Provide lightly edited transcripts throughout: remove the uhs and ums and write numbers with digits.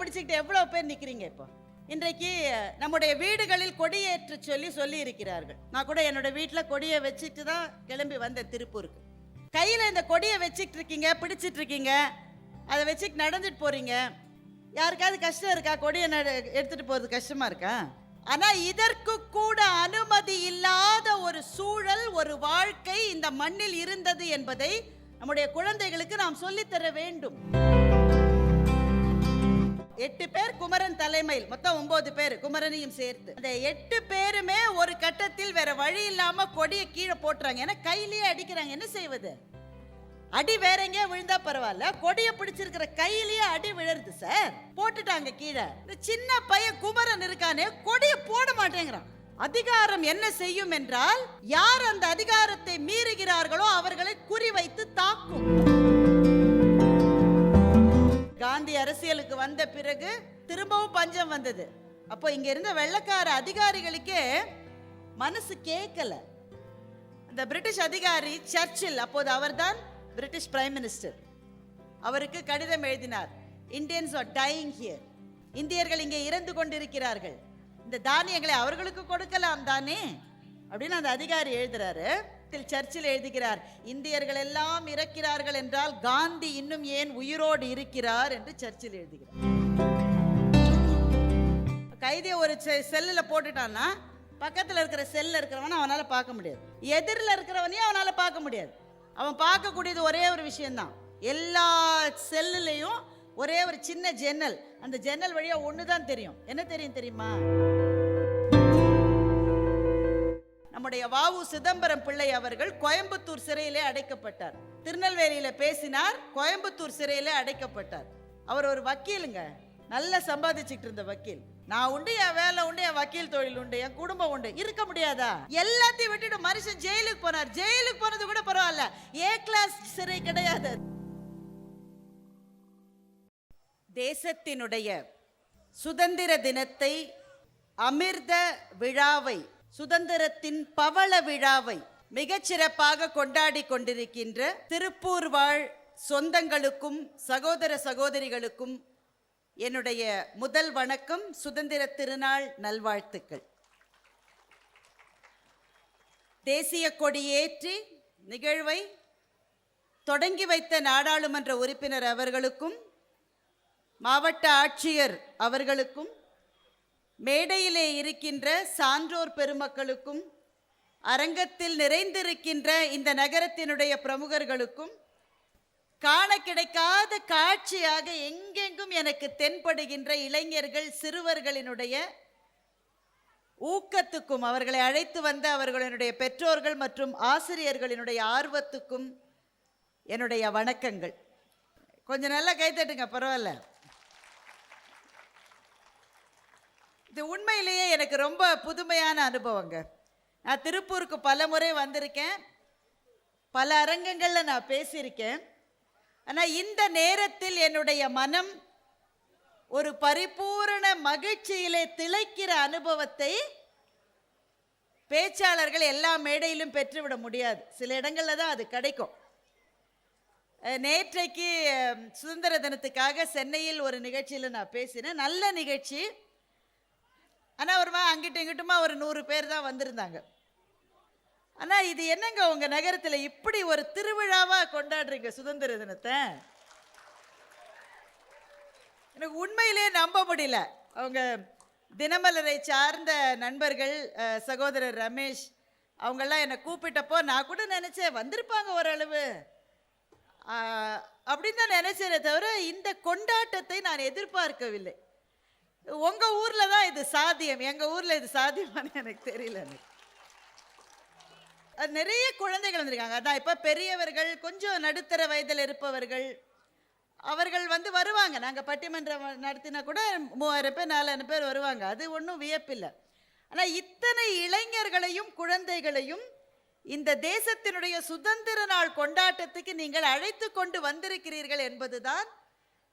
பிடிச்சிக்கிட்டு எவ்வளவு பேர் நிக்கிறீங்க? இப்போ இன்றைக்கு நம்முடைய வீடுகளில் கொடியேற்ற சொல்லி இருக்கிறார்கள். நான் கூட என்னோட வீட்டில் கொடியை வச்சுட்டு தான் கிளம்பி வந்தேன் திருப்பூருக்கு. கையில் இந்த கொடியை வச்சுட்டு இருக்கீங்க, பிடிச்சிட்டு இருக்கீங்க, அதை வச்சுட்டு நடந்துட்டு போறீங்க. யாருக்காவது கஷ்டம் இருக்கா? கொடியை எடுத்துட்டு போறது கஷ்டமா இருக்கா? ஆனா இதற்கு கூட அனுமதி இல்லாத ஒரு சூழல், ஒரு வாழ்க்கை இந்த மண்ணில் இருந்தது என்பதை நம்முடைய குழந்தைகளுக்கு நாம் சொல்லித்தர வேண்டும். 8 பேர் குமரன் தலைமையில், மொத்தம் 9 பேர் குமரனையும் சேர்த்து. அந்த 8 பேருமே ஒரு கட்டத்தில் வேற வழி இல்லாம கொடியை கீழே போட்டுறாங்க. ஏன்னா கையிலேயே அடிக்கிறாங்க. என்ன செய்வது? அடி வேற எங்கேயா விழுந்தா பரவாயில்ல, கொடியை பிடிச்சிருக்கிற கையிலேயே அடி விழுறது சார். போட்டுட்டாங்க கீழே. இந்த சின்ன பையன் குமரன் இருக்கானே, கொடியை போட மாட்டேங்கிறான். அதிகாரம் என்ன செய்யும் என்றால், யார் அந்த அதிகாரத்தை மீறுகிறார்களோ அவர்களை குறிவைத்து தாக்கும். காந்தி அரசியலுக்கு வந்த பிறகு திரும்பவும் பஞ்சம் வந்தது. அப்போ இங்க இருந்த வெள்ளக்கார அதிகாரிகளுக்கே மனசு கேட்கல. அந்த பிரிட்டிஷ் அதிகாரி சர்ச்சில், அப்போது அவர்தான் பிரிட்டிஷ் பிரைம் மினிஸ்டர், அவருக்கு கடிதம் எழுதினார். இந்தியன்ஸ் ஆர் டையிங் ஹியர், இந்தியர்கள் இங்கே இறந்து கொண்டிருக்கிறார்கள், இந்த தானியங்களை அவர்களுக்கு கொடுக்கலாம் தானே அப்படின்னு அந்த அதிகாரி எழுதுறாரு. சர்ச்சில் எழுதுகிறார், இந்தியர்கள் எல்லாம் இறக்கிறார்கள் என்றால் காந்தி இன்னும் ஏன் உயிரோடு இருக்கிறார் என்று சர்ச்சில் எழுதுகிறார். கைதியை ஒரு செல்லுல போட்டுட்டான்னா பக்கத்தில் இருக்கிற செல்ல இருக்கிறவன அவனால பார்க்க முடியாது, எதிரில் இருக்கிறவனையும் அவனால பார்க்க முடியாது. அவன் பார்க்கக்கூடியது ஒரே ஒரு விஷயம்தான். எல்லா செல்லுலையும் ஒரே ஒரு சின்ன ஜன்னல், அந்த ஜன்னல் வழியா ஒண்ணுதான் தெரியும். என்ன தெரியும் தெரியுமா? நம்முடைய வ.உ. சிதம்பரம் பிள்ளை அவர்கள் கோயம்புத்தூர் சிறையிலே அடைக்கப்பட்டார். திருநெல்வேலியில பேசினார், கோயம்புத்தூர் சிறையிலே அடைக்கப்பட்டார். அவர் ஒரு வக்கீலுங்க, நல்லா சம்பாதிச்சுட்டு இருந்த வக்கீல். நான் உண்டு, என் வேலை உண்டு, என் வக்கீல் தொழில் உண்டு, என் குடும்பம் உண்டு. இருக்க முடியாதா? எல்லாத்தையும் விட்டுட்டு மனுஷன் ஜெயிலுக்கு போனார். ஜெயிலுக்கு போனது கூட பரவாயில்ல, ஏ கிளாஸ் சிறை கிடையாது. தேசத்தினுடைய சுதந்திர தினத்தை, அமிர்த விழாவை, சுதந்திரத்தின் பவள விழாவை மிகச்சிறப்பாக கொண்டாடி கொண்டிருக்கின்ற திருப்பூர் வாழ் சொந்தங்களுக்கும் சகோதர சகோதரிகளுக்கும் என்னுடைய முதல் வணக்கம், சுதந்திர திருநாள் நல்வாழ்த்துக்கள். தேசிய கொடியேற்றி நிகழ்வை தொடங்கி வைத்த நாடாளுமன்ற உறுப்பினர் அவர்களுக்கும், மாவட்ட ஆட்சியர் அவர்களுக்கும், மேடையிலே இருக்கின்ற சான்றோர் பெருமக்களுக்கும், அரங்கத்தில் நிறைந்திருக்கின்ற இந்த நகரத்தினுடைய பிரமுகர்களுக்கும், காண கிடைக்காத காட்சியாக எங்கெங்கும் எனக்கு தென்படுகின்ற இளைஞர்கள் சிறுவர்களினுடைய ஊக்கத்துக்கும், அவர்களை அழைத்து வந்த அவர்களுடைய பெற்றோர்கள் மற்றும் ஆசிரியர்களினுடைய ஆர்வத்துக்கும் என்னுடைய வணக்கங்கள். கொஞ்சம் நல்லா கைத்தட்டுங்க, பரவாயில்ல. இது உண்மையிலேயே எனக்கு ரொம்ப புதுமையான அனுபவங்க. நான் திருப்பூருக்கு பல முறை வந்திருக்கேன், பல அரங்கங்களில் நான் பேசியிருக்கேன். ஆனால் இந்த நேரத்தில் என்னுடைய மனம் ஒரு பரிபூரண மகிழ்ச்சியிலே திளைக்கிற அனுபவத்தை பேச்சாளர்கள் எல்லா மேடையிலும் பெற்றுவிட முடியாது. சில இடங்களில் தான் அது கிடைக்கும். நேற்றைக்கு சுதந்திர தினத்துக்காக சென்னையில் ஒரு நிகழ்ச்சியில் நான் பேசினேன், நல்ல நிகழ்ச்சி. ஆனால் ஒரு அங்கிட்டும் இங்கிட்டுமா ஒரு 100 பேர் தான் வந்திருந்தாங்க. ஆனால் இது என்னங்க உங்கள் நகரத்தில் இப்படி ஒரு திருவிழாவாக கொண்டாடுறீங்க சுதந்திர தினத்தை? எனக்கு உண்மையிலே நம்ப முடியல. அவங்க தினமலரை சார்ந்த நண்பர்கள், சகோதரர் ரமேஷ் அவங்கெல்லாம் என்னை கூப்பிட்டப்போ நான் கூட நினச்சேன் வந்திருப்பாங்க ஓரளவு அப்படின்னு தான் நினச்சேனே தவிர இந்த கொண்டாட்டத்தை நான் எதிர்பார்க்கவில்லை. உங்கள் ஊரில் தான் இது சாத்தியம், எங்கள் ஊரில் இது சாத்தியமானு எனக்கு தெரியல. அது நிறைய குழந்தைகள் வந்திருக்காங்க. அதான் இப்போ பெரியவர்கள், கொஞ்சம் நடுத்தர வயதில் இருப்பவர்கள், அவர்கள் வருவாங்க. நாங்கள் பட்டிமன்றம் நடத்தினா கூட 3000 பேர் 4000 பேர் வருவாங்க, அது ஒன்றும் வியப்பில்லை. ஆனால் இத்தனை இளைஞர்களையும் குழந்தைகளையும் இந்த தேசத்தினுடைய சுதந்திர நாள் கொண்டாட்டத்துக்கு நீங்கள் அழைத்து கொண்டு வந்திருக்கிறீர்கள் என்பதுதான்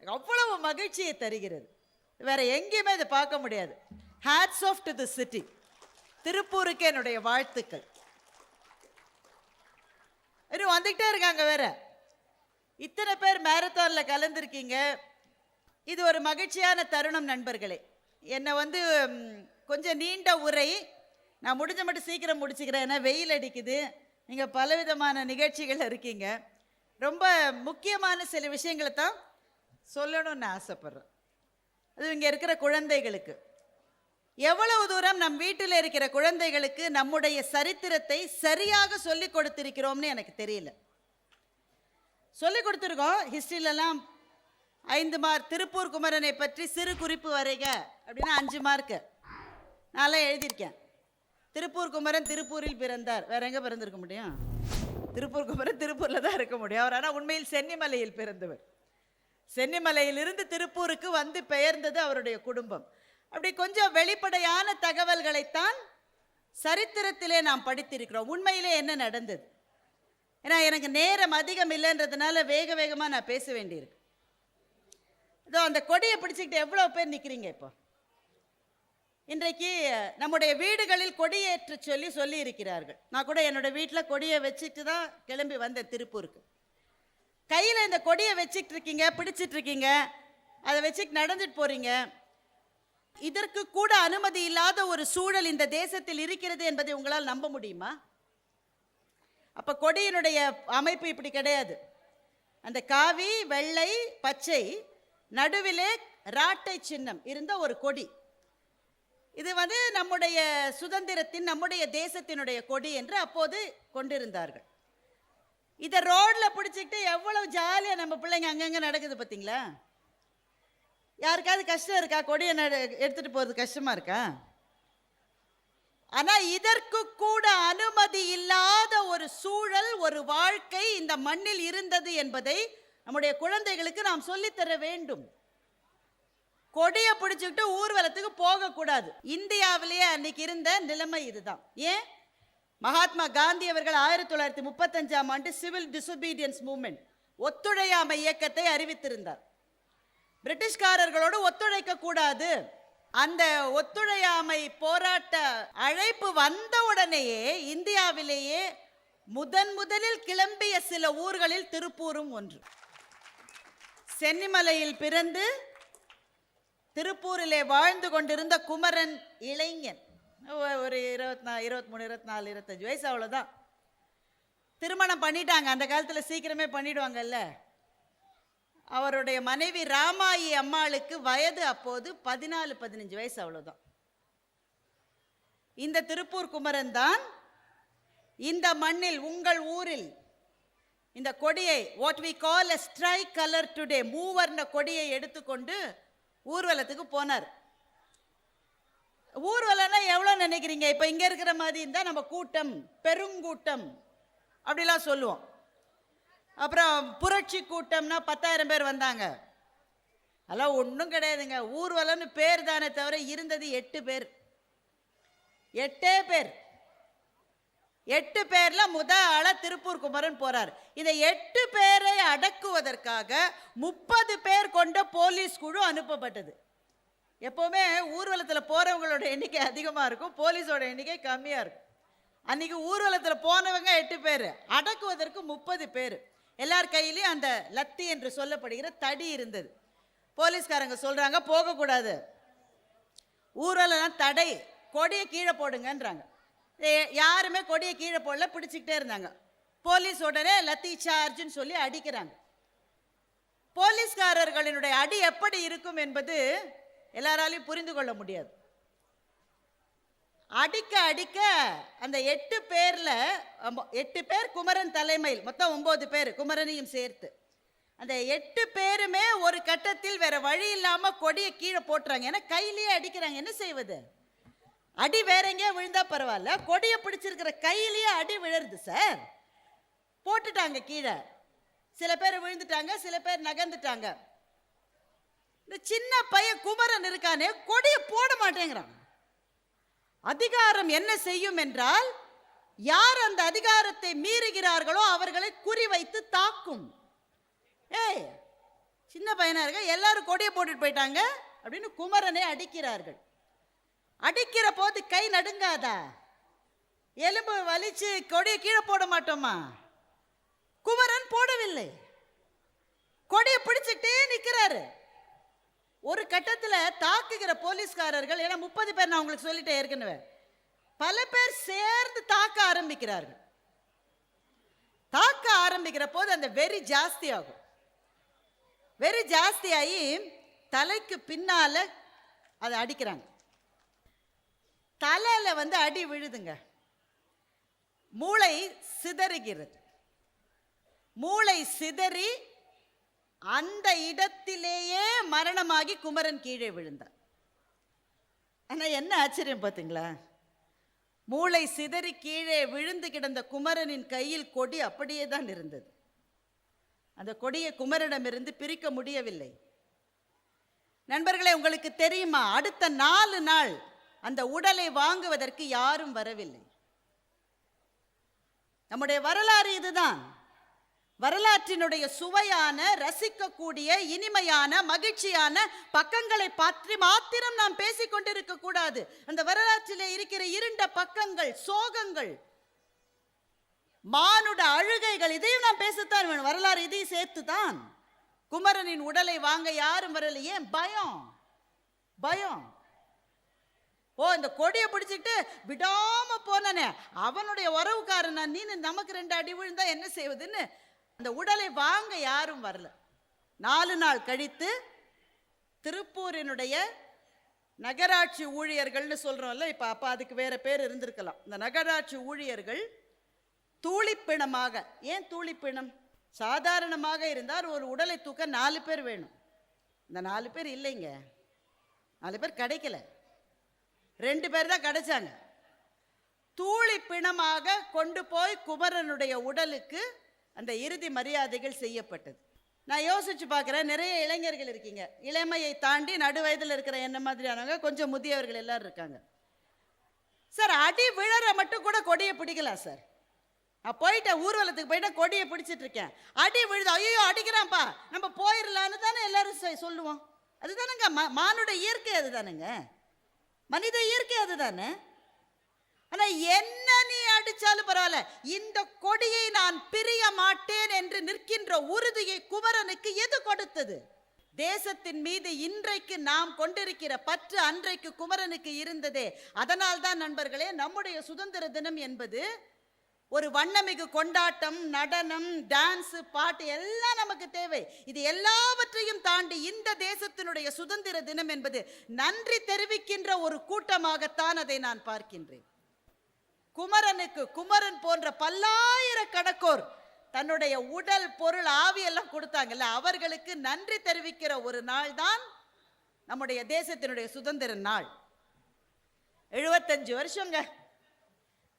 அவ்வளவு மகிழ்ச்சியை தருகிறது. வேற எங்கேயுமே இதை பார்க்க முடியாது. Hats off to the city. திருப்பூருக்கு என்னுடைய வாழ்த்துக்கள். வந்துகிட்டே இருக்காங்க. வேற இத்தனை பேர் மேரத்தான்ல கலந்துருக்கீங்க. இது ஒரு மகிழ்ச்சியான தருணம் நண்பர்களே. என்னை கொஞ்சம் நீண்ட உரை, நான் முடிஞ்ச மட்டும் சீக்கிரம் முடிச்சுக்கிறேன். ஏன்னா வெயில் அடிக்குது, நீங்கள் பலவிதமான நிகழ்ச்சிகள் இருக்கீங்க. ரொம்ப முக்கியமான சில விஷயங்களை தான் சொல்லணும்னு ஆசைப்படுறேன். அது இங்கே இருக்கிற குழந்தைகளுக்கு, எவ்வளவு தூரம் நம் வீட்டில் இருக்கிற குழந்தைகளுக்கு நம்முடைய சரித்திரத்தை சரியாக சொல்லி கொடுத்திருக்கிறோம்னு எனக்கு தெரியல. சொல்லி கொடுத்துருக்கோம். ஹிஸ்ட்ரியிலலாம் 5 மார்க். திருப்பூர் குமரனை பற்றி சிறு குறிப்பு வரைக அப்படின்னா 5 மார்க்கு. நான்லாம் எழுதியிருக்கேன். திருப்பூர் குமரன் திருப்பூரில் பிறந்தார். வேற எங்கே பிறந்திருக்க முடியும்? திருப்பூர் குமரன் திருப்பூரில் தான் இருக்க முடியும். அவர் ஆனால் உண்மையில் சென்னிமலையில் பிறந்தவர். சென்னிமலையிலிருந்து திருப்பூருக்கு வந்து பெயர்ந்தது அவருடைய குடும்பம். அப்படி கொஞ்சம் வெளிப்படையான தகவல்களைத்தான் சரித்திரத்திலே நாம் படித்திருக்கிறோம். உண்மையிலே என்ன நடந்தது? ஏன்னா எனக்கு நேரம் அதிகம் இல்லைன்றதுனால வேகமாக நான் பேச வேண்டியிருக்கு. இதோ அந்த கொடியை பிடிச்சிக்கிட்டு எவ்வளோ பேர் நிற்கிறீங்க? இப்போ இன்றைக்கு நம்முடைய வீடுகளில் கொடியேற்ற சொல்லி இருக்கிறார்கள். நான் கூட என்னோட வீட்டில் கொடியை வச்சுட்டு தான் கிளம்பி வந்தேன் திருப்பூருக்கு. கையில் இந்த கொடியை வச்சுட்டு இருக்கீங்க, பிடிச்சிட்டு இருக்கீங்க, அதை வச்சுட்டு நடந்துட்டு போறீங்க. இதற்கு கூட அனுமதி இல்லாத ஒரு சூழல் இந்த தேசத்தில் இருக்கிறது என்பதை உங்களால் நம்ப முடியுமா? அப்ப கொடியினுடைய அமைப்பு இப்படி கிடையாது. அந்த காவி, வெள்ளை, பச்சை, நடுவிலே ராட்டை சின்னம் இருந்த ஒரு கொடி. இது நம்முடைய சுதந்திரத்தின், நம்முடைய தேசத்தினுடைய கொடி என்று அப்போது கொண்டிருந்தார்கள். இதை ரோட்ல பிடிச்சிக்கிட்டு எவ்வளவு ஜாலியா நம்ம பிள்ளைங்க அங்கங்க நடக்குது பார்த்தீங்களா? யாருக்காவது கஷ்டம் இருக்கா? கொடியை எடுத்துட்டு போறது கஷ்டமா இருக்கா? ஆனா இதற்கு கூட அனுமதி இல்லாத ஒரு சூழல், ஒரு வாழ்க்கை இந்த மண்ணில் இருந்தது என்பதை நம்முடைய குழந்தைகளுக்கு நாம் சொல்லித்தர வேண்டும். கொடியை பிடிச்சுக்கிட்டு ஊர்வலத்துக்கு போகக்கூடாது. இந்தியாவிலேயே அன்னைக்கு இருந்த நிலைமை இதுதான். ஏன்? மகாத்மா காந்தி அவர்கள் 1935ஆம் ஆண்டு சிவில் டிசோபீடியன்ஸ் மூவ்மெண்ட், ஒத்துழையாமை இயக்கத்தை அறிவித்திருந்தார். பிரிட்டிஷ்காரர்களோடு ஒத்துழைக்க கூடாது. அந்த ஒத்துழையாமை போராட்ட அழைப்பு வந்த உடனேயே இந்தியாவிலேயே முதலில் கிளம்பிய சில ஊர்களில் திருப்பூரும் ஒன்று. சென்னிமலையில் பிறந்து திருப்பூரிலே வாழ்ந்து கொண்டிருந்த குமரன் இளைஞன், ஒரு 23, 24, 25 வயசு, அவ்வளோதான். திருமணம் பண்ணிட்டாங்க. அந்த காலத்தில் சீக்கிரமே பண்ணிடுவாங்கல்ல. அவருடைய மனைவி ராமாயி அம்மாளுக்கு வயது அப்போது 14, 15 வயசு, அவ்வளோதான். இந்த திருப்பூர் குமரன் தான் இந்த மண்ணில், உங்கள் ஊரில் இந்த கொடியை, what we call a strike color today, மூவர்ண கொடியை எடுத்துக்கொண்டு ஊர்வலத்துக்கு போனார். ஊர்வலம்னா எவ்வளோ நினைக்கிறீங்க? இப்போ இங்கே இருக்கிற மாதிரி இருந்தால் நம்ம கூட்டம், பெருங்கூட்டம் அப்படிலாம் சொல்லுவோம். அப்புறம் புரட்சி கூட்டம்னா 10,000 பேர் வந்தாங்க. அதெல்லாம் ஒன்றும் கிடையாதுங்க. ஊர்வலம்னு பேர் தானே தவிர இருந்தது 8 பேர். 8 பேர். 8 பேர்ல ஆளா திருப்பூர் குமரன் போறார். இந்த 8 பேரை அடக்குவதற்காக 30 பேர் கொண்ட போலீஸ் குழு அனுப்பப்பட்டது. எப்பவுமே ஊர்வலத்தில் போறவங்களோட எண்ணிக்கை அதிகமாக இருக்கும், போலீஸோட எண்ணிக்கை கம்மியாக இருக்கும். அன்னைக்கு ஊர்வலத்தில் போனவங்க 8 பேர், அடக்குவதற்கு 30 பேர். எல்லார் கையிலையும் அந்த லத்தி என்று சொல்லப்படுகிற தடி இருந்தது. போலீஸ்காரங்க சொல்றாங்க போகக்கூடாது, ஊர்வலம் தடை, கொடியை கீழே போடுங்கன்றாங்க. யாருமே கொடியை கீழே போடல, பிடிச்சிக்கிட்டே இருந்தாங்க. போலீஸ் உடனே லத்தி சார்ஜ்னு சொல்லி அடிக்கிறாங்க. போலீஸ்காரர்களினுடைய அடி எப்படி இருக்கும் என்பது எல்லாராலையும் புரிந்து கொள்ள முடியாது. அடிக்க அடிக்க அந்த 8 பேர்ல 8 பேர் குமரன் தலைமையில், மொத்தம் 9 பேர் குமரனையும் சேர்த்து, அந்த 8 பேருமே ஒரு கட்டத்தில் வேற வழி இல்லாம கொடியை கீழே போட்டுறாங்க. ஏன்னா கையிலேயே அடிக்கிறாங்க, என்ன செய்வது? அடி வேற எங்கேயா விழுந்தா பரவாயில்ல, கொடியை பிடிச்சிருக்கிற கையிலேயே அடி விழுறது சார். போட்டுட்டாங்க கீழே. சில பேர் விழுந்துட்டாங்க, சில பேர் நகர்ந்துட்டாங்க. இந்த சின்ன பையன் குமரன் இருக்கானே கொடியை போட மாட்டேங்கிறான். அதிகாரம் என்ன செய்யும் என்றால், யார் அந்த அதிகாரத்தை மீறுகிறார்களோ அவர்களை குறிவைத்து தாக்கும். ஏய், சின்ன பையனா இருக்க, எல்லாரும் கொடியை போட்டுட்டு போயிட்டாங்க அப்படின்னு குமரனை அடிக்கிறார்கள். அடிக்கிற போது கை நடுங்காதா? எலும்பு வலிச்சு கொடியை கீழே போட மாட்டோமா? குமரன் போடவில்லை, கொடியை பிடிச்சிட்டே நிற்கிறாரு. கட்டத்துல தாக்குகிற போலீஸ்காரர்கள், ஏன்னா 30 பேர் நான் உங்களுக்கு சொல்லிட்டேன் ஏற்கனவே, பல பேர் சேர்ந்து தாக்க ஆரம்பிக்கிறார்கள். தாக்க ஆரம்பிக்கிற போது அந்த வெறி ஜாஸ்தி ஆகும். வெறி ஜாஸ்தியாகி தலைக்கு பின்னால அதை அடிக்கிறாங்க. தலையில அடி விழுதுங்க. மூளை சிதறுகிறது. மூளை சிதறி அந்த இடத்திலேயே மரணமாகி குமரன் கீழே விழுந்தார். ஆனா என்ன ஆச்சரியம் பார்த்தீங்களா? மூளை சிதறி கீழே விழுந்து கிடந்த குமரனின் கையில் கொடி அப்படியே தான் இருந்தது. அந்த கொடியை குமரனிடமிருந்து பிரிக்க முடியவில்லை. நண்பர்களே, உங்களுக்கு தெரியுமா, அடுத்த 4 நாள் அந்த உடலை வாங்குவதற்கு யாரும் வரவில்லை. நம்முடைய வரலாறு இதுதான். வரலாற்றினுடைய சுவையான, ரசிக்கக்கூடிய, இனிமையான, மகிழ்ச்சியான பக்கங்களை பற்றி மாத்திரம் நாம் பேசிக்கொண்டிருக்க கூடாது. அந்த வரலாற்றிலே இருக்கிற இருண்ட பக்கங்கள், சோகங்கள், மானுட அழுகைகள், இதையும் நாம் பேசத்தான் வேணும். வரலாறு இதையும் சேர்த்துதான். குமரனின் உடலை வாங்க யாரும் வரல. ஏன்? பயம். பயம். இந்த கொடியை பிடிச்சிட்டு விடாம போனே அவனுடைய உறவுக்காரன், நீ நமக்கு 2 அடி விழுந்தா என்ன செய்வதுன்னு அந்த உடலை வாங்க யாரும் வரல. 4 நாள் கழித்து திருப்பூரினுடைய நகராட்சி ஊழியர்கள்னு சொல்றோம்ல, இப்ப அப்ப அதுக்கு வேற பேர் இருந்திருக்கலாம். இந்த நகராட்சி ஊழியர்கள் தூளிப்பிணமாக, ஏன் தூளிப்பிணம்? சாதாரணமாக இருந்தால் ஒரு உடலை தூக்க 4 பேர் வேணும். இந்த 4 பேர் இல்லைங்க. 4 பேர் கிடைக்கல, 2 பேர் தான் கிடைச்சாங்க. தூளிப்பிணமாக கொண்டு போய் குமரனுடைய உடலுக்கு அந்த இறுதி மரியாதைகள் செய்யப்பட்டது. நான் யோசிச்சு பார்க்குறேன், நிறைய இளைஞர்கள் இருக்கீங்க, இளமையை தாண்டி நடுவயதில் இருக்கிற என்ன மாதிரியானவங்க, கொஞ்சம் முதியவர்கள் எல்லாரும் இருக்காங்க. சார், அடி விழற மட்டும் கூட கொடியை பிடிக்கலாம் சார். நான் போயிட்டேன், ஊர்வலத்துக்கு போயிட்டேன், கொடியை பிடிச்சிட்டு இருக்கேன், அடி விழுது, ஐயோ அடிக்கிறான்ப்பா, நம்ம போயிடலான்னு தானே எல்லாரும் சொல்லுவோம். அதுதானுங்க மானுட இயற்கை, அதுதானுங்க மனித இயற்கை, அதுதானே. ஆனா என்ன நீ அடிச்சாலும் பரவாயில்ல, இந்த கொடியை நான் பிரிய மாட்டேன் என்று நிற்கின்ற உறுதியை குமரனுக்கு எது கொடுத்தது? தேசத்தின் மீது இன்றைக்கு நாம் கொண்டிருக்கிற பற்று அன்றைக்கு குமரனுக்கு இருந்ததே. அதனால் தான் நண்பர்களே, நம்முடைய சுதந்திர தினம் என்பது ஒரு வண்ணமிகு கொண்டாட்டம், நடனம், டான்ஸ், பாட்டு எல்லாம் நமக்கு தேவை. இது எல்லாவற்றையும் தாண்டி இந்த தேசத்தினுடைய சுதந்திர தினம் என்பது நன்றி தெரிவிக்கின்ற ஒரு கூட்டமாகத்தான் அதை நான் பார்க்கின்றேன். குமரனுக்கு, குமரன் போன்ற பல்லாயிரக்கணக்கோர் தன்னுடைய உடல், பொருள், ஆவியெல்லாம் கொடுத்தாங்கல்ல, அவர்களுக்கு நன்றி தெரிவிக்கிற ஒரு நாள் தான் நம்முடைய தேசத்தினுடைய சுதந்திர நாள். 75 வருஷங்க,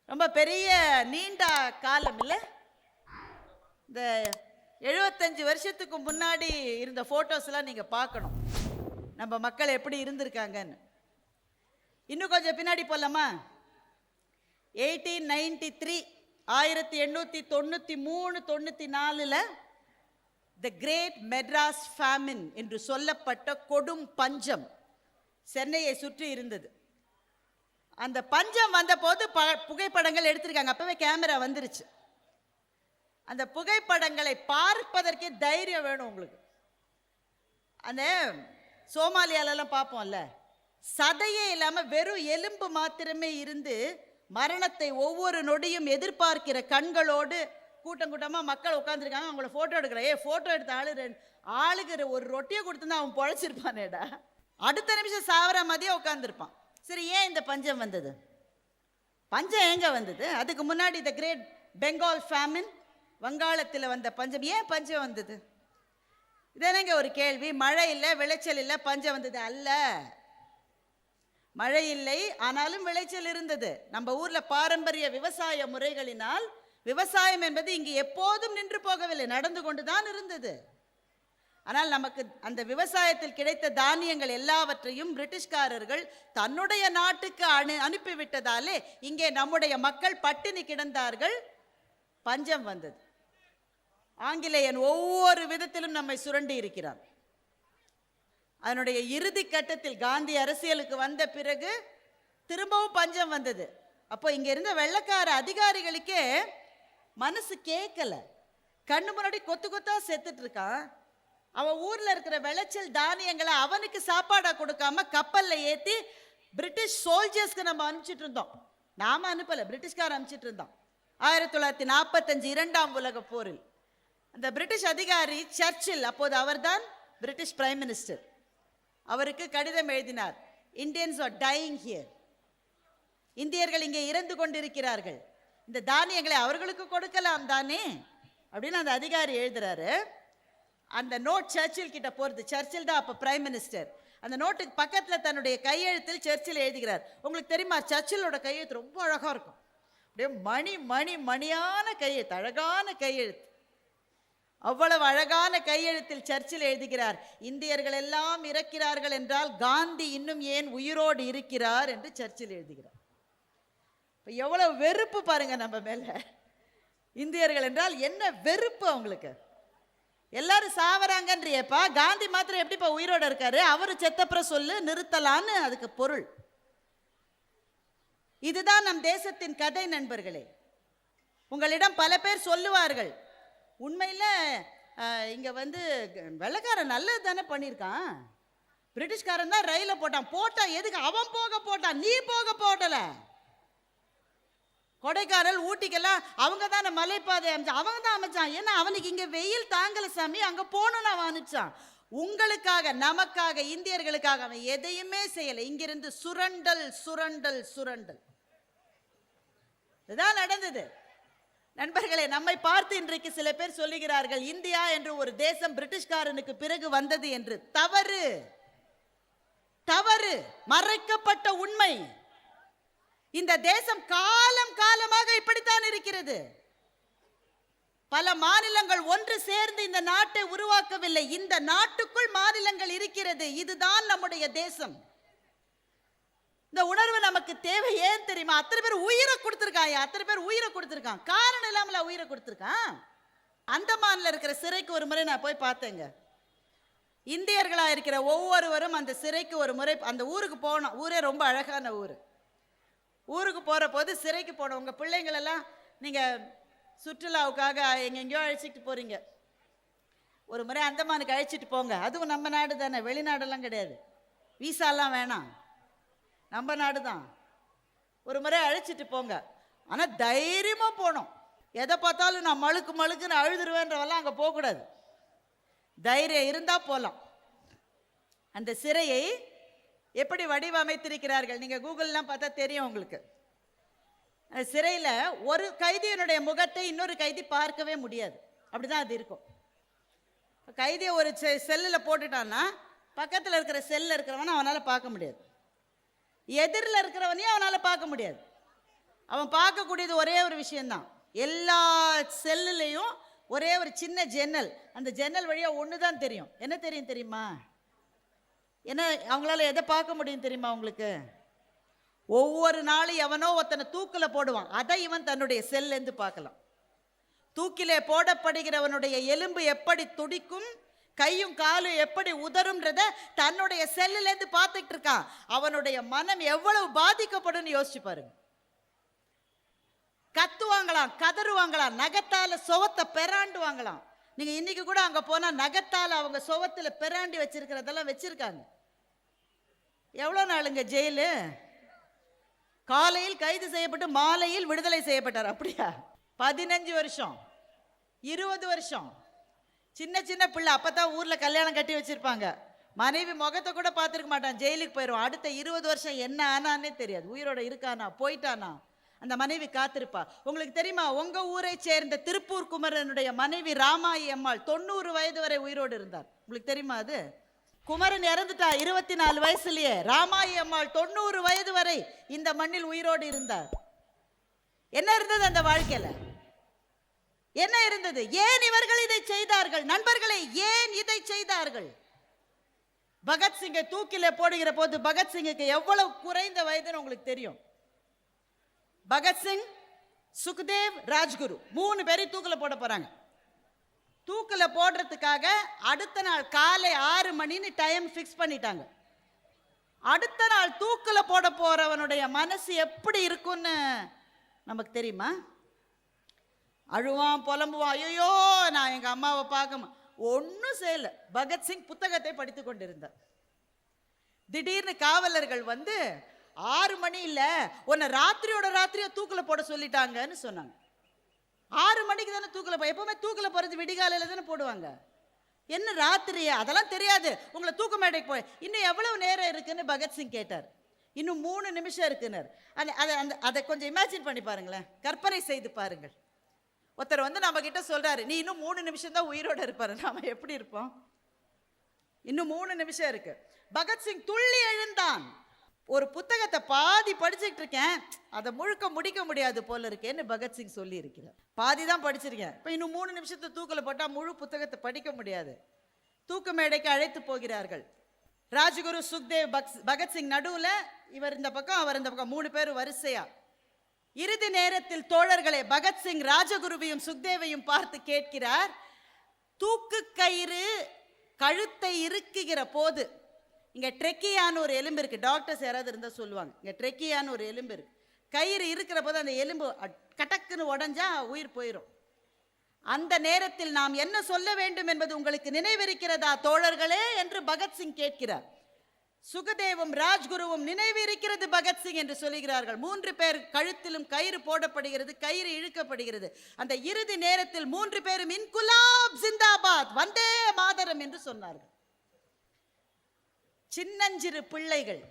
ரொம்ப பெரிய நீண்ட காலம் இல்லை? இந்த 75 வருஷத்துக்கு முன்னாடி இருந்த போட்டோஸ்லாம் நீங்க பார்க்கணும், நம்ம மக்கள் எப்படி இருந்திருக்காங்கன்னு. இன்னும் கொஞ்சம் பின்னாடி போலாமா? 1893 1893-94 த கிரேட் மெட்ராஸ் ஃபேமின் என்று சொல்லப்பட்ட கொடும் பஞ்சம் சென்னையை சுற்றி இருந்தது. அந்த பஞ்சம் வந்த போது புகைப்படங்கள் எடுத்திருக்காங்க. அப்பவே கேமரா வந்துருச்சு. அந்த புகைப்படங்களை பார்ப்பதற்கே தைரியம் வேணும் உங்களுக்கு. அந்த சோமாலியாலெல்லாம் பார்ப்போம்ல, சதையே இல்லாம வெறும் எலும்பு மாத்திரமே இருந்து மரணத்தை ஒவ்வொரு நொடியும் எதிர்பார்க்கிற கண்களோடு கூட்டம் கூட்டமாக மக்கள் உட்காந்துருக்காங்க. அவங்கள ஃபோட்டோ எடுக்கிறேன். ஃபோட்டோ எடுத்த ஆளுக்கு ஒரு ரொட்டியை கொடுத்துருந்தா அவன் பொழைச்சிருப்பானேடா, அடுத்த நிமிஷம் சாவர மாதிரியே உட்காந்துருப்பான். சரி, ஏன் இந்த பஞ்சம் வந்தது? பஞ்சம் எங்க வந்தது? அதுக்கு முன்னாடி த கிரேட் பெங்கால் ஃபேமின், வங்காளத்தில் வந்த பஞ்சம். ஏன் பஞ்சம் வந்தது? இதெனங்க ஒரு கேள்வி. மழை இல்லை, விளைச்சல் இல்லை, பஞ்சம் வந்தது அல்ல. மழை இல்லை, ஆனாலும் விளைச்சல் இருந்தது. நம்ம ஊர்ல பாரம்பரிய விவசாய முறைகளினால் விவசாயம் என்பது இங்கு எப்போதும் நின்று போகவில்லை, நடந்து கொண்டுதான் இருந்தது. ஆனால் நமக்கு அந்த விவசாயத்தில் கிடைத்த தானியங்கள் எல்லாவற்றையும் பிரிட்டிஷ்காரர்கள் தன்னுடைய நாட்டுக்கு அனுப்பிவிட்டதாலே இங்கே நம்முடைய மக்கள் பட்டினி கிடந்தார்கள். பஞ்சம் வந்தது. ஆங்கிலேயன் ஒவ்வொரு விதத்திலும் நம்மை சுரண்டி இருக்கிறான். அதனுடைய இறுதி கட்டத்தில் காந்தி அரசியலுக்கு வந்த பிறகு திரும்பவும் பஞ்சம் வந்தது. அப்போ இங்க இருந்த வெள்ளைக்கார அதிகாரிகளுக்கே மனசு கேட்கல. கண்ணு முன்னாடி கொத்து கொத்தா செத்துட்டு இருக்கான். அவன் ஊர்ல இருக்கிற விளைச்சல் தானியங்களை அவனுக்கு சாப்பாடா கொடுக்காம கப்பல்ல ஏத்தி பிரிட்டிஷ் சோல்ஜர்ஸ்க்கு நம்ம அனுப்பிச்சிட்டு இருந்தோம். நாம அனுப்பல, பிரிட்டிஷ்கார அனுப்பிச்சிட்டு இருந்தோம். 1945 இரண்டாம் உலக போரில் அந்த பிரிட்டிஷ் அதிகாரி சர்ச்சில், அப்போது அவர்தான் பிரிட்டிஷ் பிரைம் மினிஸ்டர், அவருக்கு கடிதம் எழுதினார். இந்தியன்ஸ் ஆர் டையிங் ஹியர், இந்தியர்கள் இங்கே இறந்து கொண்டிருக்கிறார்கள், இந்த தானியங்களை அவர்களுக்கு கொடுக்கலாம் தானே அப்படின்னு அந்த அதிகாரி எழுதுறாரு. அந்த நோட் சர்ச்சில் கிட்ட போறது. சர்ச்சில் தான் அப்ப பிரைம் மினிஸ்டர். அந்த நோட்டுக்கு பக்கத்துல தன்னுடைய கையெழுத்தில் சர்ச்சில் எழுதுகிறார். உங்களுக்கு தெரியுமா, சர்ச்சிலோட கையெழுத்து ரொம்ப அழகா இருக்கும். அப்படியே மணியான கையெழுத்து, அழகான கையெழுத்து. அவ்வளவு அழகான கையெழுத்தில் சர்ச்சில் எழுதுகிறார், இந்தியர்கள் எல்லாம் இறக்கிறார்கள் என்றால் காந்தி இன்னும் ஏன் உயிரோடு இருக்கிறார் என்று சர்ச்சில் எழுதுகிறார். எவ்வளவு வெறுப்பு பாருங்க நம்ம மேல. இந்தியர்கள் என்றால் என்ன வெறுப்பு அவங்களுக்கு. எல்லாரும் சாவறாங்கன்றியப்பா, காந்தி மாத்திரம் எப்படிப்பா உயிரோட இருக்காரு, அவரு செத்தப்புறம் சொல்லு நிறுத்தலான்னு அதுக்கு பொருள். இதுதான் நம் தேசத்தின் கதை நண்பர்களே. உங்களிடம் பல பேர் சொல்லுவார்கள், உண்மையில் இங்க வெள்ளைக்காரன் நல்லது தானே பண்ணியிருக்கான், பிரிட்டிஷ்காரன் தான் ரயில போட்டான் எதுக்கு அவன் போட்டான், நீ போடல. கொடைக்கானல் ஊட்டிக்கெல்லாம் அவங்க தானே மலைப்பாதை அமைச்சான், அவங்க தான் அமைச்சான். ஏன்னா அவனுக்கு இங்க வெயில் தாங்கல சாமி, அங்க போகணும்னு அவன் அனுப்பிச்சான். உங்களுக்காக, நமக்காக, இந்தியர்களுக்காக அவன் எதையுமே செய்யலை. இங்கிருந்து சுரண்டல் சுரண்டல் சுரண்டல் இதுதான் நடந்தது. நண்பர்களே, நம்மை பார்த்து இன்றைக்கு சில பேர் சொல்லுகிறார்கள், இந்தியா என்று ஒரு தேசம் பிரிட்டிஷ்காரனுக்கு பிறகு வந்தது என்று. தவறு, தவறு, மறைக்கப்பட்ட உண்மை. இந்த தேசம் காலம் காலமாக இப்படித்தான் இருக்கிறது. பல மாநிலங்கள் ஒன்று சேர்ந்து இந்த நாட்டை உருவாக்கவில்லை. இந்த நாட்டுக்குள் மாநிலங்கள் இருக்கிறது. இதுதான் நம்முடைய தேசம். இந்த உணர்வு நமக்கு தேவை. ஏன் தெரியுமா? அத்தனை பேர் உயிரை கொடுத்திருக்காங்க, அத்தனை பேர் உயிரை கொடுத்திருக்கான். காரணம் இல்லாமல உயிரை கொடுத்திருக்கான். அந்தமான்ல இருக்கிற சிறைக்கு ஒரு முறை நான் போய் பார்த்தேங்க. இந்தியர்களா இருக்கிற ஒவ்வொருவரும் அந்த சிறைக்கு ஒரு முறை அந்த ஊருக்கு போனோம். ஊரே ரொம்ப அழகான ஊர். ஊருக்கு போற போது சிறைக்கு போனோம். உங்க பிள்ளைங்களெல்லாம் நீங்க சுற்றுலாவுக்காக எங்கெங்கயோ அழைச்சிட்டு போறீங்க, ஒரு முறை அந்தமானுக்கு அழைச்சிட்டு போங்க. அதுவும் நம்ம நாடு தானே, வெளிநாடெல்லாம் கிடையாது, வீசாலாம் வேணாம், நம்ம நாடு தான். ஒரு முறை அழைச்சிட்டு போங்க, ஆனா தைரியமா போனோம். எதை பார்த்தாலும் நான் மழுக்குன்னு அழுதுருவேன்றவெல்லாம் அங்க போகக்கூடாது. தைரியம் இருந்தா போலாம். அந்த சிறையை எப்படி வடிவமைத்திருக்கிறார்கள் நீங்க கூகுள்லாம் பார்த்தா தெரியும் உங்களுக்கு. சிறையில் ஒரு கைதியினுடைய முகத்தை இன்னொரு கைதி பார்க்கவே முடியாது, அப்படிதான் அது இருக்கும். கைதியை ஒரு செல்லில் போட்டுட்டான்னா பக்கத்தில் இருக்கிற செல்லில் இருக்கிறவனை அவனால் பார்க்க முடியாது, எதிரில் இருக்கிறவனையும் அவனால் பார்க்க முடியாது. அவன் பார்க்கக்கூடியது ஒரே ஒரு விஷயம்தான். எல்லா செல்லுலேயும் ஒரே ஒரு சின்ன ஜன்னல், அந்த ஜன்னல் வழியாக ஒன்று தான் தெரியும். என்ன தெரியும் தெரியுமா? என்ன அவங்களால எதை பார்க்க முடியும் தெரியுமா உங்களுக்கு? ஒவ்வொரு நாளும் எவனோ ஒருத்தனை தூக்கில் போடுவான், அதை இவன் தன்னுடைய செல்லேருந்து பார்க்கலாம். தூக்கிலே போடப்படுகிறவனுடைய எலும்பு எப்படி துடிக்கும், கையும் காலும் எப்படி உதரும்ன்றத தன்னுடைய செல்லிலேருந்து பார்த்துட்டு இருக்கான். அவனுடைய மனம் எவ்வளவு பாதிக்கப்படும் யோசிச்சு பாருங்க. கத்துவாங்களாம், கதறுவாங்களாம், நகத்தால சுவத்தை பெராண்டுவாங்களாம். நீங்க இன்னைக்கு கூட அங்க போனா நகத்தால அவங்க சுவத்துல பெராண்டி வச்சிருக்கிறதெல்லாம் வச்சிருக்காங்க. எவ்வளவு நாளுங்க ஜெயிலு? காலையில் கைது செய்யப்பட்டு மாலையில் விடுதலை செய்யப்பட்டார். அப்படியா? 15 வருஷம், 20 வருஷம். சின்ன சின்ன பிள்ளை, அப்பதான் ஊர்ல கல்யாணம் கட்டி வச்சிருப்பாங்க. மனைவி முகத்தை கூட பார்த்துருக்க மாட்டான், ஜெயிலுக்கு போயிடுவான். அடுத்த 20 வருஷம் என்ன ஆனான்னே தெரியாது, உயிரோட இருக்கானா போயிட்டானா அந்த மனைவி காத்திருப்பா. உங்களுக்கு தெரியுமா, உங்க ஊரை சேர்ந்த திருப்பூர் குமரனுடைய மனைவி ராமாயி அம்மாள் 90 வயது வரை உயிரோடு இருந்தார். உங்களுக்கு தெரியுமா? அது குமரன் இறந்துட்டா 24 வயசுலயே. ராமாயி அம்மாள் 90 வயது வரை இந்த மண்ணில் உயிரோடு இருந்தார். என்ன இருந்தது அந்த வாழ்க்கையில? என்ன இருந்தது? ஏன் இவர்கள் இதை செய்தார்கள்? நண்பர்களே, ஏன் இதை செய்தார்கள்? பகத்சிங்கை தூக்கிலே போடுகிற போது பகத்சிங்குக்கு எவ்வளவு குறைந்த வயதுன்னு உங்களுக்கு தெரியும். பகத்சிங், சுக்தேவ், ராஜ்குரு 3 பேரை தூக்கில போட போறாங்க. தூக்கில போடுறதுக்காக அடுத்த நாள் காலை 6 மணின்னு டைம் ஃபிக்ஸ் பண்ணிட்டாங்க. அடுத்த நாள் தூக்கில போட போறவனுடைய மனசு எப்படி இருக்கும்னு நமக்கு தெரியுமா? அழுவான், புலம்புவான், ஐயோ நான் எங்க அம்மாவை பார்க்க. ஒன்னும் செய்யல. பகத்சிங் புத்தகத்தை படித்துக் கொண்டிருந்தார். திடீர்னு காவலர்கள் வந்து 6 மணி இல்ல, உன்னை ராத்திரியோட ராத்திரியா தூக்குல போட சொல்லிட்டாங்கன்னு சொன்னாங்க. 6 மணிக்கு தானே தூக்குல எப்பவுமே தூக்குல போறது விடிகாலையில தானே போடுவாங்க. என்ன ராத்திரியா? அதெல்லாம் தெரியாது, உங்களை தூக்கு மேடைக்கு போய். இன்னும் எவ்வளவு நேரம் இருக்குன்னு பகத்சிங் கேட்டார். இன்னும் 3 நிமிஷம் இருக்குனர். அதை கொஞ்சம் இமேஜின் பண்ணி பாருங்களேன், கற்பனை செய்து பாருங்கள். ஒருத்தர் வந்து நம்ம கிட்ட சொல்றாரு, நீ இன்னும் 3 நிமிஷம் தான் உயிரோட இருப்பாரு. நாம எப்படி இருப்போம்? இன்னும் 3 நிமிஷம் இருக்கு. பகத்சிங் துள்ளி எழுந்தான். ஒரு புத்தகத்தை பாதி படிச்சுட்டு இருக்கேன், அதை முழுக்க முடிக்க முடியாது போல இருக்கேன்னு பகத்சிங் சொல்லி இருக்கிறார். பாதி தான் படிச்சிருக்கேன், இப்போ இன்னும் 3 நிமிஷத்தை தூக்கில போட்டால் முழு புத்தகத்தை படிக்க முடியாது. தூக்கு மேடைக்கு அழைத்து போகிறார்கள். ராஜகுரு, சுக்தேவ், பகத்சிங் நடுவில், இவர் இந்த பக்கம் அவர் இந்த பக்கம், 3 பேர் வரிசையா. இறுதி நேரத்தில் தோழர்களே, பகத்சிங் ராஜகுருவையும் சுக்தேவையும் பார்த்து கேட்கிறார், தூக்கு கயிறு கழுத்தை இறுக்குகிற போது, இங்கே ட்ரெக்கியான்னு ஒரு எலும்பு இருக்குது, டாக்டர்ஸ் யாராவது இருந்தால் சொல்லுவாங்க, இங்கே ட்ரெக்கியான்னு ஒரு எலும்பு இருக்குது. கயிறு இருக்கிற போது அந்த எலும்பு கட்டக்குன்னு உடஞ்சா உயிர் போயிடும். அந்த நேரத்தில் நாம் என்ன சொல்ல வேண்டும் என்பது உங்களுக்கு நினைவிருக்கிறதா தோழர்களே என்று பகத்சிங் கேட்கிறார். சுகதேவும் ராஜ்குருவும் நினைவு இருக்கிறது பகத்சிங் என்று சொல்லுகிறார்கள். 3 பேர் கழுத்திலும் கயிறு போடப்படுகிறது, கயிறு இழுக்கப்படுகிறது. அந்த இறுதி நேரத்தில் 3 பேரும் இன்குலாப் ஜிந்தாபாத், வந்தே மாதரம் என்று சொன்னார்கள். சின்னஞ்சிறு பிள்ளைகள்.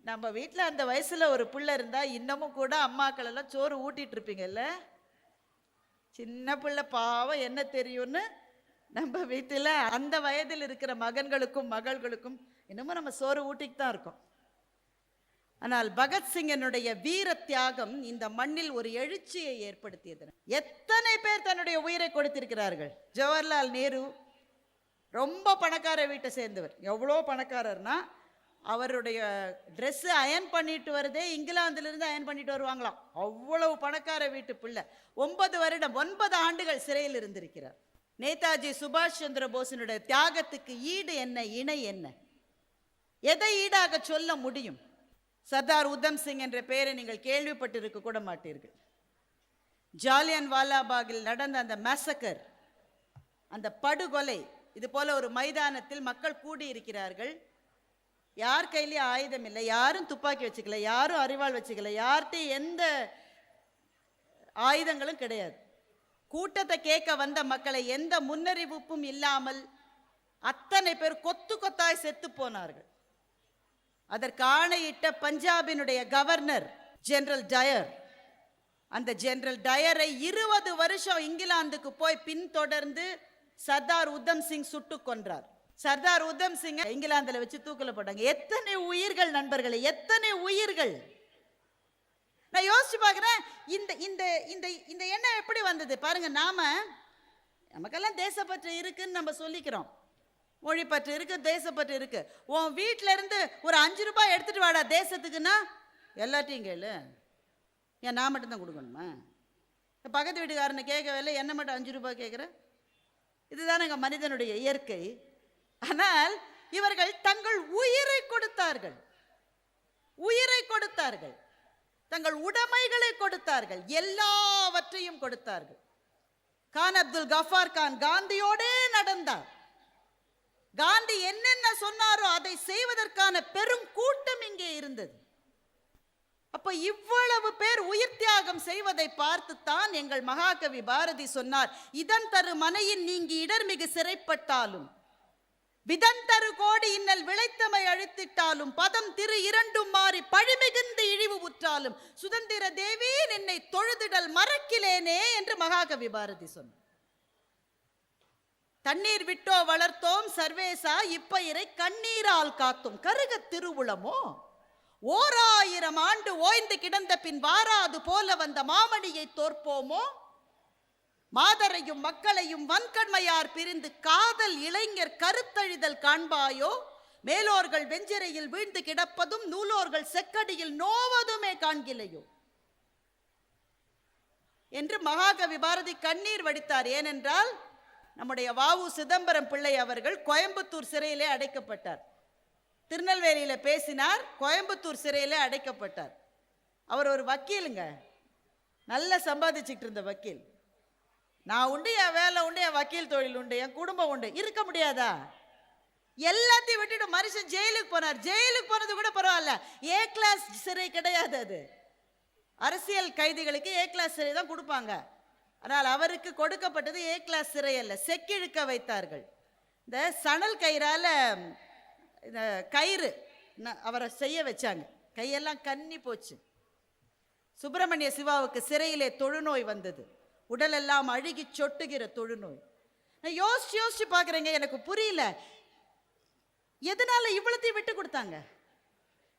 நம்ம வீட்டில் அந்த வயசுல ஒரு பிள்ளை இருந்தா இன்னமும் கூட அம்மாக்கள் எல்லாம் சோறு ஊட்டிட்டு இருப்பீங்கல்ல. சின்ன பிள்ளை பாவம் என்ன தெரியும்னு நம்ம வீட்டில் அந்த வயதில் இருக்கிற மகன்களுக்கும் மகள்களுக்கும் இன்னமும் நம்ம சோறு ஊட்டிட்டு தான் இருக்கோம். ஆனால் பகத்சிங்கனுடைய வீர தியாகம் இந்த மண்ணில் ஒரு எழுச்சியை ஏற்படுத்தியது. எத்தனை பேர் தன்னுடைய உயிரை கொடுத்திருக்கிறார்கள். ஜவஹர்லால் நேரு ரொம்ப பணக்கார வீட்டை சேர்ந்தவர். எவ்வளோ பணக்காரர்னா, அவருடைய ட்ரெஸ்ஸு அயன் பண்ணிட்டு வருதே இங்கிலாந்திலிருந்து அயன் பண்ணிட்டு வருவாங்களாம். அவ்வளவு பணக்கார வீட்டு பிள்ளை. 9 ஆண்டுகள் சிறையில் இருந்திருக்கிறார். நேதாஜி சுபாஷ் சந்திர போஸினுடைய தியாகத்துக்கு ஈடு என்ன, இணை என்ன, எதை ஈடாக சொல்ல முடியும்? சர்தார் உத்தம் சிங் என்ற பெயரை நீங்கள் கேள்விப்பட்டிருக்க கூட மாட்டீர்கள். ஜாலியன் வாலாபாகில் நடந்த அந்த மேசக்கர், அந்த படுகொலை, இது போல ஒரு மைதானத்தில் மக்கள் கூடி இருக்கிறார்கள். யார் கையிலேயும் ஆயுதம் இல்லை, யாரும் துப்பாக்கி வச்சுக்கல, யாரும் அரிவாள் வச்சுக்கல, யார்கிட்டையும் எந்த ஆயுதங்களும் கிடையாது. கூட்டத்தை கேட்க வந்த மக்களை எந்த முன்னறிவிப்பும் இல்லாமல் அத்தனை பேர் கொத்து கொத்தாய் செத்து போனார்கள். அதற்கு ஆணையிட்ட பஞ்சாபினுடைய கவர்னர் ஜெனரல் டயர், அந்த ஜெனரல் டயரை 20 வருஷம் இங்கிலாந்துக்கு போய் பின்தொடர்ந்து சர்தார் உத்தம் சிங் சுட்டு கொன்றார். சர்தார் உத்தம் சிங் இங்கிலாந்துல வச்சு தூக்கில போட்டாங்க. எத்தனை உயிர்கள் நண்பர்களே, எத்தனை உயிர்கள்! நான் யோசிச்சு பார்க்கிறேன், இந்த இந்த இந்த இந்த எண்ணம் எப்படி வந்தது பாருங்க. நமக்கெல்லாம் தேசப்பற்று இருக்குன்னு நம்ம சொல்லிக்கிறோம், மொழிப்பற்று இருக்கு, தேசப்பற்று இருக்கு. உன் வீட்டில இருந்து ஒரு 5 ரூபாய் எடுத்துட்டு வாடா தேசத்துக்குன்னா எல்லாத்தையும் கேளு. ஏன் நான் மட்டும்தான் கொடுக்கணுமா? பக்கத்து வீட்டுக்காரனை கேட்கவே இல்லை, என்ன மட்டும் 5 ரூபாய் கேட்குற? இதுதானங்க மனிதனுடைய இயற்கை. ஆனால் இவர்கள் தங்கள் உயிரை கொடுத்தார்கள், உயிரை கொடுத்தார்கள், தங்கள் உடைமைகளை கொடுத்தார்கள், எல்லாவற்றையும் கொடுத்தார்கள். கான் அப்துல் கஃபார் கான் காந்தியோடே நடந்தார். காந்தி என்னென்ன சொன்னாரோ அதை செய்வதற்கான பெரும் கூட்டம் இங்கே இருந்தது. அப்ப இவ்வளவு பேர் உயிர் தியாகம் செய்வதை பார்த்துத்தான் எங்கள் மகாகவி பாரதி சொன்னார், இதன் தரு மனையின் நீங்கி இடர்மிகு சிறைப்பட்டாலும், விதன் தரு கோடி இன்னல் விளைத்தமை அழித்திட்டாலும், பதம் திரு இரண்டும் மாறி பழிமிகுந்து இழிவு உற்றாலும், சுதந்திர தேவி என்னை தொழுதிடல் மறக்கிலேனே என்று மகாகவி பாரதி சொன்னார். தண்ணீர் விட்டோ வளர்த்தோம் சர்வேசா, இப்பயிரை கண்ணீரால் காத்தோம், கருக திருவுளமோ 1000 ஆண்டு ஓய்ந்து கிடந்த பின் வாராது போல வந்த மாமணியை தோற்போமோ, மாதரையும் மக்களையும் வன்கண்மையார் பிரிந்து காதல் இளைஞர் கருத்தழிதல் காண்பாயோ, மேலோர்கள் வெஞ்சிரையில் வீழ்ந்து கிடப்பதும் நூலோர்கள் செக்கடியில் நோவதுமே காண்கிலையோ என்று மகாகவி பாரதி கண்ணீர் வடித்தார். ஏனென்றால் நம்முடைய வாவு சிதம்பரம் பிள்ளை அவர்கள் கோயம்புத்தூர் சிறையிலே அடைக்கப்பட்டார். திருநெல்வேலியில பேசினார், கோயம்புத்தூர் சிறையிலே அடைக்கப்பட்டார். அவர் ஒரு வக்கீலுங்க, நல்லா சம்பாதிச்சுட்டு இருந்த வக்கீல். நான் உண்டு, என் வேலை உண்டு, என் வக்கீல் தொழில் உண்டு, என் குடும்பம் உண்டு. இருக்க முடியாதா? எல்லாத்தையும் விட்டுட்டு மனுஷன் ஜெயிலுக்கு போனார். ஜெயிலுக்கு போனது கூட பரவாயில்ல, ஏ கிளாஸ் சிறை கிடையாது அது. அரசியல் கைதிகளுக்கு ஏ கிளாஸ் சிறை தான் கொடுப்பாங்க. ஆனால் அவருக்கு கொடுக்கப்பட்டது ஏ கிளாஸ் சிறை அல்ல, செக்கிழுக்க வைத்தார்கள். இந்த சணல் கயிறால இந்த கயிறு அவரை செய்ய வச்சாங்க. கையெல்லாம் கன்னி போச்சு. சுப்பிரமணிய சிவாவுக்கு சிறையிலே தொழுநோய் வந்தது. உடலெல்லாம் அழுகி சொட்டுகிற தொழுநோய். நான் யோசிச்சு யோசிச்சு பார்க்குறேங்க, எனக்கு புரியல எதனால இவ்வளத்தையும் விட்டு கொடுத்தாங்க.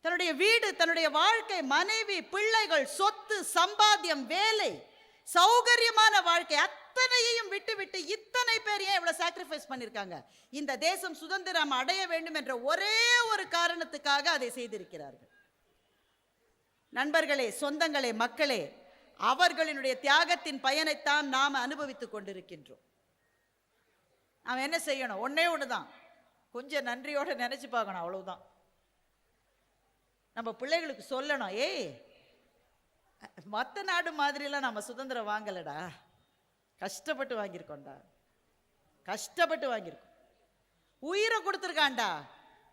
தன்னுடைய வீடு, தன்னுடைய வாழ்க்கை, மனைவி, பிள்ளைகள், சொத்து, சம்பாத்தியம், வேலை, சௌகரியமான வாழ்க்கை அத்தனையையும் விட்டு விட்டு இத்தனை பேர் ஏன் இவ்வளவு சாக்ரிஃபைஸ் பண்ணிருக்காங்க? இந்த தேசம் சுதந்திரம் அடைய வேண்டும் என்ற ஒரே ஒரு காரணத்துக்காக அதை செய்திருக்கிறார்கள். நண்பர்களே, சொந்தங்களே, மக்களே, அவர்களினுடைய தியாகத்தின் பயனைத்தான் நாம் அனுபவித்துக் கொண்டிருக்கின்றோம். நாம் என்ன செய்யணும்? ஒன்னே ஒண்ணுதான், கொஞ்சம் நன்றியோட நினைச்சு பார்க்கணும், அவ்வளவுதான். நம்ம பிள்ளைகளுக்கு சொல்லணும், ஏய் மற்ற நாடு மாதிரிலாம் நம்ம சுதந்திரம் வாங்கலடா, கஷ்டப்பட்டு வாங்கியிருக்கோண்டா, கஷ்டப்பட்டு வாங்கியிருக்கோம். உயிரை கொடுத்துருக்கான்டா,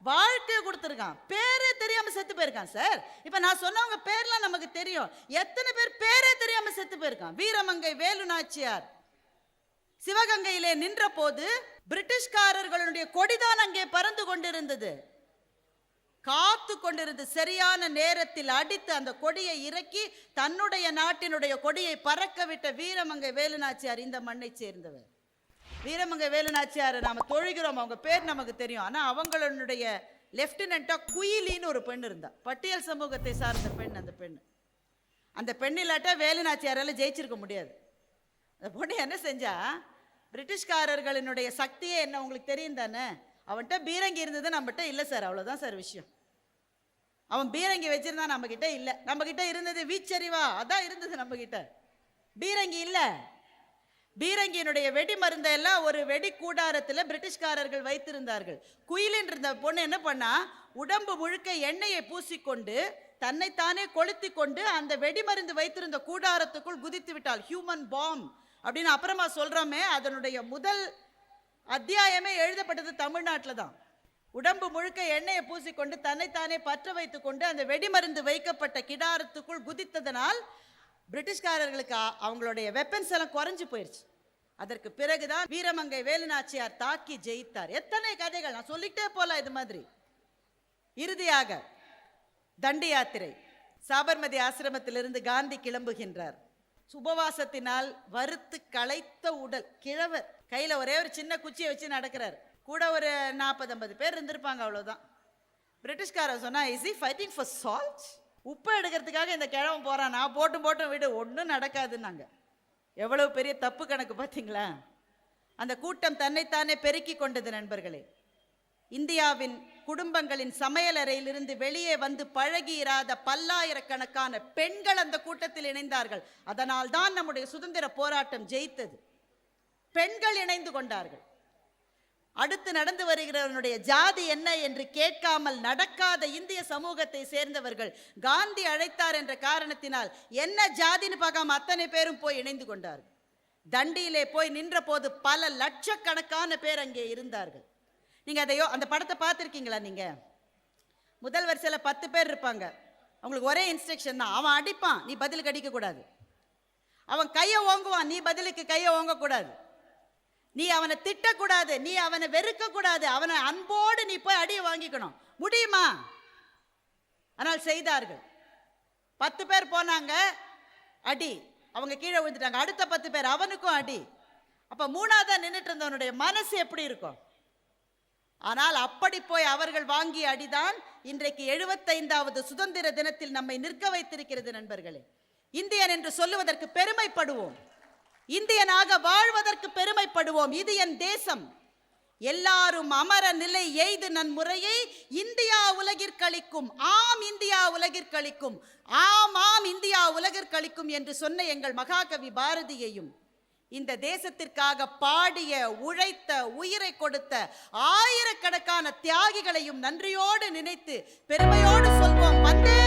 வாழ்க்கையை கொடுத்துருக்கான், பேரே தெரியாம செத்து போயிருக்கான். சார், இப்ப நான் சொன்னவங்க பேர்லாம் நமக்கு தெரியும். எத்தனை பேர் பேரே தெரியாம செத்து போயிருக்கான்? வீரமங்கை வேலு நாச்சியார் சிவகங்கையிலே நின்ற போது பிரிட்டிஷ்காரர்களுடைய கொடிதான் அங்கே பறந்து கொண்டிருந்தது. காத்து கொண்டிருந்து சரியான நேரத்தில் அடித்து அந்த கொடியை இறக்கி தன்னுடைய நாட்டினுடைய கொடியை பறக்க விட்ட வீரமங்கை வேலுநாச்சியார் இந்த மண்ணை சேர்ந்தவர். வீரமங்கை வேலுநாச்சியார் நாம தொழுகிறோம், அவங்க பேர் நமக்கு தெரியும். ஆனா அவங்களுடைய லெப்டினண்டா குயிலின்னு ஒரு பெண் இருந்தா, பட்டியல் சமூகத்தை சார்ந்த பெண். அந்த பெண் இல்லாட்டா வேலுநாச்சியாரால ஜெயிச்சிருக்க முடியாது. அந்த பொண்ணு என்ன செஞ்சா, பிரிட்டிஷ்காரர்களினுடைய சக்தியே என்ன உங்களுக்கு தெரியும் தானே? அவன்கிட்ட பீரங்கி இருந்தது, நம்மகிட்ட இல்லை சார், அவ்வளோதான் சார் விஷயம். அவன் பீரங்கி வச்சிருந்தா நம்ம கிட்ட இல்லை. நம்ம கிட்ட இருந்தது வீச்சரிவா, அதான் இருந்தது நம்ம கிட்ட. பீரங்கி இல்லை. பீரங்கியினுடைய வெடி மருந்தை எல்லாம் ஒரு வெடி கூடாரத்தில் பிரிட்டிஷ்காரர்கள் வைத்திருந்தார்கள். குயிலின் இருந்த பொண்ணு என்ன பண்ணா, உடம்பு முழுக்க எண்ணெயை பூசிக்கொண்டு தன்னைத்தானே கொளுத்தி கொண்டு அந்த வெடிமருந்து வைத்திருந்த கூடாரத்துக்குள் குதித்து விட்டாள். ஹியூமன் பாம் அப்படின்னு அப்புறமா சொல்றோமே, அதனுடைய முதல் அத்தியாயமே எழுதப்பட்டது தமிழ்நாட்டில் தான். உடம்பு முழுக்க எண்ணெயை பூசிக்கொண்டு தன்னைத்தானே பற்ற வைத்து கொண்டு அந்த வெடிமருந்து வைக்கப்பட்ட கிடாரத்துக்குள் குதித்ததனால் பிரிட்டிஷ்காரர்களுக்கு அவங்களுடைய வெப்பன்ஸ் எல்லாம் குறைஞ்சு போயிடுச்சு. அதற்கு பிறகுதான் வீரமங்கை வேலுநாச்சியார் தாக்கி ஜெயித்தார். எத்தனை கதைகள் நான் சொல்லிட்டே போலாம் இது மாதிரி. இறுதியாக தண்டி யாத்திரை. சாபர்மதி ஆசிரமத்திலிருந்து காந்தி கிளம்புகின்றார். உபவாசத்தினால் வறுத்து களைத்த உடல், கிழவர், கையில ஒரே ஒரு சின்ன குச்சியை வச்சு நடக்கிறார். கூட ஒரு 40-50 பேர் இருந்திருப்பாங்க, அவ்வளவுதான். பிரிட்டிஷ்காரர் சொன்னா, is he fighting for salt? உப்பு எடுக்கிறதுக்காக இந்த கிழவன் போறான், நான் போட்டும் விடு, ஒன்றும் நடக்காதுன்னாங்க. எவ்வளவு பெரிய தப்பு கணக்கு பார்த்தீங்களா? அந்த கூட்டம் தன்னைத்தானே பெருக்கி கொண்டது. நண்பர்களே, இந்தியாவின் குடும்பங்களின் சமையலறையிலிருந்து வெளியே வந்து பழகி இராத பல்லாயிரக்கணக்கான பெண்கள் அந்த கூட்டத்தில் இணைந்தார்கள். அதனால் தான் நம்முடைய சுதந்திர போராட்டம் ஜெயித்தது. பெண்கள் இணைந்து கொண்டார்கள். அடுத்து நடந்து வருகிறவனுடைய ஜாதி என்ன என்று கேட்காமல் நடக்காத இந்திய சமூகத்தை சேர்ந்தவர்கள் காந்தி அழைத்தார் என்ற காரணத்தினால் என்ன ஜாதின்னு பார்க்காம அத்தனை பேரும் போய் இணைந்து கொண்டார்கள். தண்டியிலே போய் நின்ற போது பல லட்சக்கணக்கான பேர் அங்கே இருந்தார்கள். நீங்க அதையோ அந்த படத்தை பார்த்துருக்கீங்களா? நீங்க முதல் வரிசையில் 10 பேர் இருப்பாங்க. அவங்களுக்கு ஒரே இன்ஸ்ட்ரக்ஷன் தான், அவன் அடிப்பான், நீ பதிலுக்கு அடிக்க கூடாது. அவன் கையை ஓங்குவான், நீ பதிலுக்கு கையை ஓங்கக்கூடாது. நீ அவனை திட்டக்கூடாது, நீ அவனை வெறுக்க கூடாது, அவனை அன்போடு நீ போய் அடியை வாங்கிக்கணும். முடியுமா? ஆனால் செய்தார்கள். 10 பேர் போனாங்க, அடி, அவங்க கீழே விழுந்துட்டாங்க. அடுத்த 10 பேர், அவனுக்கும் அடி. அப்ப 3ஆவதா நின்றுட்டு இருந்தவனுடைய மனசு எப்படி இருக்கும்? ஆனால் அப்படி போய் அவர்கள் வாங்கிய அடிதான் இன்றைக்கு 75வது சுதந்திர தினத்தில் நம்மை நிற்க வைத்திருக்கிறது. நண்பர்களே, இந்தியன் என்று சொல்லுவதற்கு பெருமைப்படுவோம், இந்தியனாக வாழ்வதற்கு பெருமைப்படுவோம். இது என் தேசம். எல்லாரும் அமர நிலை எய்து நன்முறையை இந்தியா உலகிற்களிக்கும், ஆம் இந்தியா உலகிற்களிக்கும், ஆம் இந்தியா உலகிற்களிக்கும் என்று சொன்ன எங்கள் மகாகவி பாரதியையும், இந்த தேசத்திற்காக பாடிய, உழைத்த, உயிரை கொடுத்த ஆயிரக்கணக்கான தியாகிகளையும் நன்றியோடு நினைத்து பெருமையோடு சொல்வோம், வந்தே